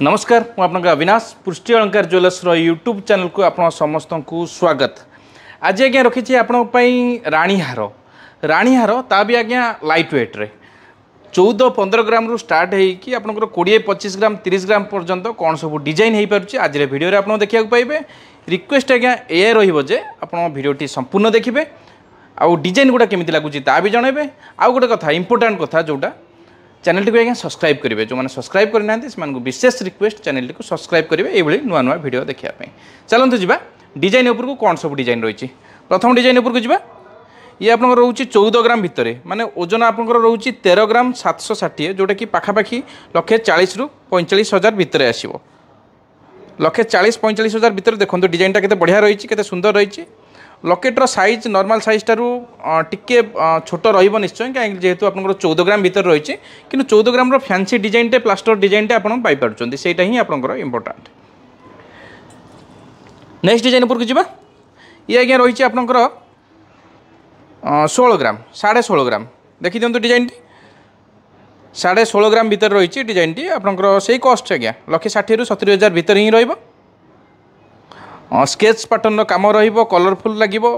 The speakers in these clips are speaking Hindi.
नमस्कार मु आपन अविनाश पुष्टि अलंकार ज्वेलर्स यूट्यूब चैनल को आप समस्त को स्वागत। आज आज्ञा रखी आपण राणीहार ता भी आज्ञा लाइट वेट रे 14-15 ग्राम रु स्टार्ट होगी आपंकर 20-25 ग्राम 30 ग्राम पर्यंत कौन सब डिजाइन हो पारे आज भिडियो आप देखा पाइबे। रिक्वेस्ट आज्ञा ए रे आप भिडियोटी संपूर्ण देखिए आउ डिजाइन गुड़ा केमी लगुच भी जनइबे। आउ गोटे कथा इंपोर्टाट कथा जोटा चैनल टी आज्ञा सब्सक्राइब करेंगे जो मैंने सब्सक्राइब करना से विशेष रिक्वेस्ट चैनल टी सब्सक्राइब करेंगे ये नुआ नुआ भिडियो देखापी। चलते जी डिजाइन उपरको कौन सब डिजाइन रही। प्रथम डिजाइन उपरको जी ये आप रोचे 14 ग्राम भितर माने ओजन आपंकर रोचे 13 ग्राम 760 जोटा कि पाखापाखि 140 ରୁ 45 हजार भितर आसो 140-45 हजार भितर। देखो डिजाइनटा केते बढ़िया रही केते सुंदर रही। लकेट्र साइज नॉर्मल साइज टारू टिके छोट रहिबो निश्चय कहीं जेहेतु आपंकर 14 ग्राम भितर रही कि 14 ग्राम फैंसी डिजाइन टे प्लास्टर डिजाइन टे आपन पाई पारुचंती सेटा ही आपंकर इंपोर्टेंट। नेक्स्ट डिजाइन पर जीवा ये आज्ञा रही आपंकर 16 ग्राम 16.5 ग्राम देखी दिंतु डिजाइन टी 16.5 ग्राम भितर रही डिजाइन टी आपंकर से कस्ट आज्ञा 160 ରୁ 70 हजार भितर ही रहिबो। स्केच पैटर्न काम रहिबो कलरफुल लागिबो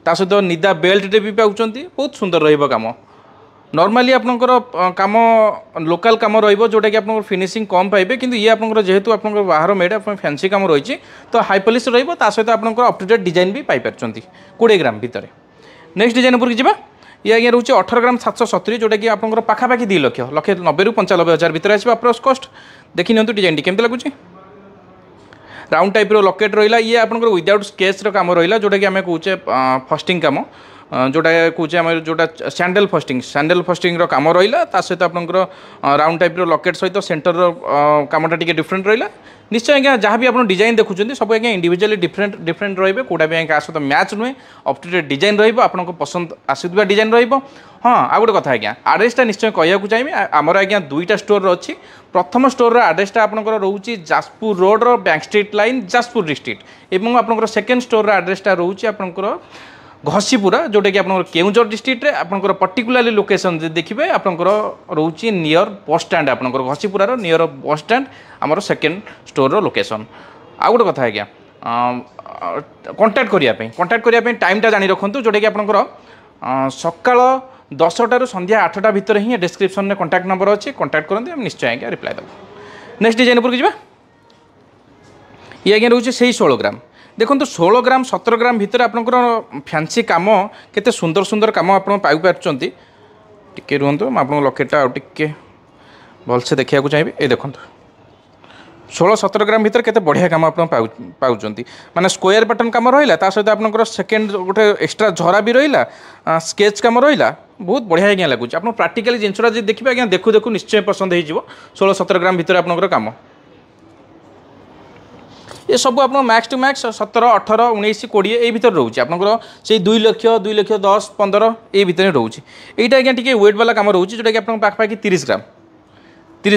ता सहित निदा बेल्ट टे भी पाउचंती बहुत सुंदर रहिबो काम। नॉर्मली आपनकर काम लोकल काम रहिबो जोटा कि आपनकर फिनिशिंग कम पाइबे किंतु ये आपनकर जेहेतु आपनकर बाहर मेड अपन फैंसी काम रही तो हाई पॉलिश रहिबो ता सहित आपनकर अप टू डेट डिजाइन भी पाई परचंती 20 ग्राम भितर। नेक्स्ट डिजाइन पर जीवा ये आज्ञा रोचे 18 ग्राम 770 जोटा कि आपनकर पाखापाखि 2 लाख 190 ରୁ 95 हजार भितर आसो अप्रोक्स कस्ट। देखि नियंतु डिजाइन टी केमते लागुची राउंड टाइप रो लॉकेट रहिला ये आपनकर विदाउट स्केच रो काम रहिला जोटा कि हमें कहूचे फस्टिंग काम जोटा कहूचे आम जोटा सैंडल फस्टिंग रो काम रहिला ता सहित आपनकर राउंड टाइप रो लॉकेट सहित सेंटर रो कामटा टिके डिफरेंट रहिला। निश्चय आज्ञा जहाँ भी आप डिजाइन देखुं सब आज्ञा इंडिविजुअली डिफरेंट रही कौटा भी क्या सहित मैच नुहे अप टू डेट डिजाइन रही पसंद आसुवा डिजाइन रहा। हाँ आ गोटे कथा आज्ञा आड्रेसटा निश्चय कहूँ चाहिए आमर आज्ञा 2टा स्टोर अच्छी। प्रथम स्टोर आड्रेसटा आपंकर रोचे जाजपुर रोड रो bank street line Jajpur district और आपंकर सेकेंड स्टोर आड्रेसटा रोचे आपंकर घसीपुरा जोटा कि आप केउंझर डिस्ट्रिक्ट रे आपंकर पर्टिकुलाली लोकेशन देखिए आपंकर रोचे नियर बस स्टैंड आपंकर घसीपुरार नियर बस स्टैंड आमर सेकेंड स्टोर रो लोकेशन। आ गोटे कथा आज्ञा कंटाक्ट करने टाइमटा जानी रखुँ जोटा कि आपंकर सकाळ 10टा ରୁ संध्या 8टा भितर ही डिस्क्रिप्शन में कंटाक्ट नंबर अच्छे कंटाक्ट करते हम निश्चय आज्ञा रिप्लाई देव। नेक्स्ट डिजाइन पर जी ये आज्ञा रोचे से 16 ग्राम देखो 16 ग्राम 17 ग्राम भितर आपंकर फैंसी काम केते सुंदर सुंदर काम आप पाई पार्टी टिके रुहतु आप लकेटा आगे भलसे देखा चाहिए। ये देखो 16-17 ग्राम भितर केते बढ़िया काम आप पाउचंती माने स्क्वायर पैटर्न काम रहिला ता सहित आपनकर सेकेंड गोटे एक्स्ट्रा झरा भी रहिला स्केच काम रहिला बहुत बढ़िया आज्ञा लगुच। आप प्राक्टिकली जिनसटा जे देखिबे आज्ञा देखु देखु निश्चय पसंद हो जिवो। 16-17 ग्राम भितर आपनकर काम ये सब आप मैक्स टू मैक्स 17, 18, 19, 20 ये भितर रोचे आपंकर से 2 लाख 10, 15 ये भितर रोचे। यहाँ आज्ञा टी वेट वाला काम रोचे जोटा कि आप पाखापाखि 30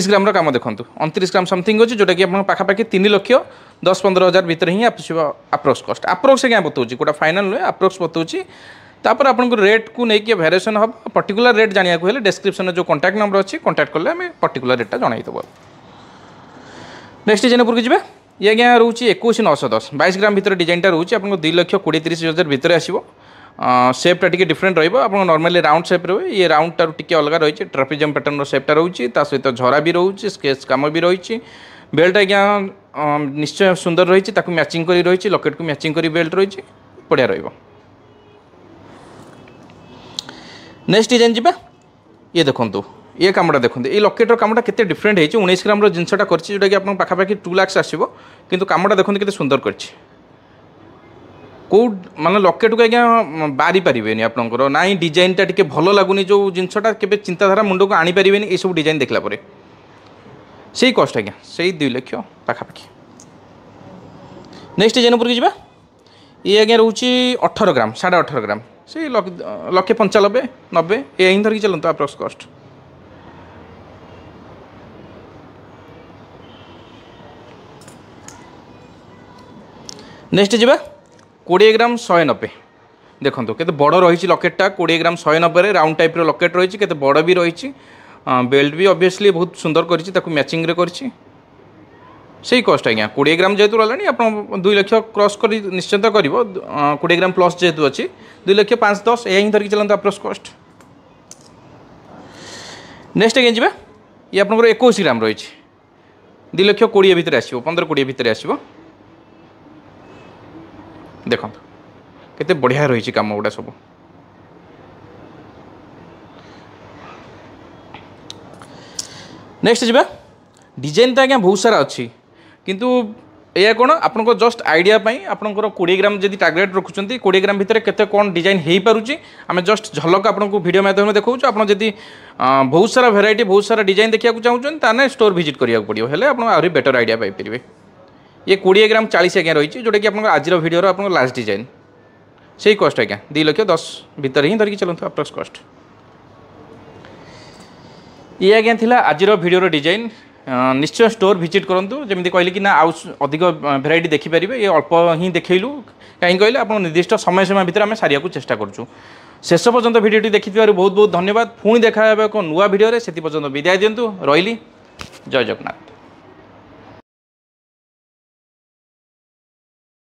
ग्राम काम देखो 29 ग्राम समथिंग अच्छे जोटा कि आप पाखापाखि 3 लाख 10-15 हजार भितर ही अप्रोक्स कस्ट अप्रोक्स क्या बताऊँ गोटा फाइनाल नुहे अप्रोक्स बताऊँ। तापर आपको रेट को लेकिन भेरिएसन हम पर्टिकुलर रेट जाना हेल्ले डिस्क्रिप्शन में जो कंटाक्ट नंबर अच्छी कंटाक्ट कले आम पर्टिकुलर रेटा जनईदेव। नेक्स्ट डिजाइन उपरको जी ये आज्ञा रोचे 21,910 22 ग्राम भितर डिजाइनटा रोचे आपको 2,20,30 हजार भितर आसो। सेपटा टी डिफरेंट आप नॉर्मली राउंड सेप रहे ये राउंड टार टी अलग रही ट्रापेजियम पैटर्न सेपटा रोचे सहित झरा भी रोचे स्केच काम भी रही बेल्ट आज्ञा निश्चय सुंदर रही मैचिंग कर रही लकेट को मैचिंग कर बेल्ट रही बढ़िया रही। नेक्स्ट डिजाइन जी ये देखो ये कामटा देखो ये लकेटर कामटा केते डिफरेंट है 19 ग्राम जिनसटा कर जोटा कि आप पाखापाखि 2 लाख आसो किंतु कामटा देखो केते सुंदर कर कौ माने लकेट को आज्ञा बारी पारे आपंकर ना डिजाइनटा टी भल लगुनि जो जिनसटा के चिंताधारा मुंड को आनी पारे ये सब डिजाइन देखला परे से कस्ट आज्ञा से 2 लाख पाखापाखि। नेक्स्ट डिजाइन पर जी ये आज्ञा रोचे 18 ग्राम 18.5 ग्राम से 195-90 ये हिं धरिकी चलते अप्रोक्स कस्ट। नेक्स्ट जी 20 ग्राम 190 देखो केते बड़ रही लकेटा 20 ग्राम 190 राउंड टाइप लकेट रही केते बड़ भी रही बेल्ट भी ऑब्वियसली बहुत सुंदर करिछि ताकू मैचिंग रे करिछि ସେଇ କଷ୍ଟ ଆଜ୍ଞା 20 ଗ୍ରାମ ଯେହେତୁ ରହିଲାଣି ଆପଣ 2 ଲକ୍ଷ କ୍ରସ୍ କରି ନିଶ୍ଚିନ୍ତ କରିବ 20 ଗ୍ରାମ ପ୍ଲସ୍ ଯେହେତୁ ଅଛି 2 ଲକ୍ଷ 5 10 ଏହା ହିଁ ଧରିକି ଚାଲନ୍ତୁ ଆପ୍ରୋଚ୍ କଷ୍ଟ। ନେକ୍ସଟ ଆଜ୍ଞା ଯିବା ଇଏ ଆପଣଙ୍କର 21 ଗ୍ରାମ ରହିଛି 2 ଲକ୍ଷ 20 ଭିତରେ ଆସିବ 15 20 ଭିତରେ ଆସିବ। ଦେଖନ୍ତୁ କେତେ ବଢ଼ିଆ ରହିଛି କାମ ଗୁଡ଼ା ସବୁ। नेक्स्ट जी डिजाइन तो आज्ञा बहुत सारा अच्छी किंतु या कौन आपको जस्ट आइडिया आपंकर 20 ग्राम जब टार्गेट रखुच्च 20 ग्राम भितर केते कौन डिजाइन हो पारुची आम जस्ट झलक आपको वीडियो माध्यम देखा आप जदि बहुत सारा भेराइटी बहुत सारा डिजाइन देखा चाहते स्टोर विजिट करा पड़ो हेल्ले आप आहरी बेटर आइडिया पाइपर। ये 20 ग्राम 40 आज्ञा रही जोटा कि आप आज वीडियो आप लास्ट डिजाइन से कस्ट आज्ञा 2 लक्ष 10 भितर ही धरिकी चलते अप्रोक्स कस्ट। ये आज्ञा थिला आजिर वीडियो डिजाइन निश्चय स्टोर विजिट करूँ जमी कहली कि ना आउ अधिक भेराइटी देखिपारे ये अल्प ही देखलु कहीं कहले आप निर्दिष्ट समय सीमा भितर आम सारिया को चेष्टा करूँ। शेष पर्यंत भिडियो देखि बहुत बहुत धन्यवाद। पुणी देखा एक नुआ भिडियो से पर्यंत विदाय दिंतु रही जय जगन्नाथ।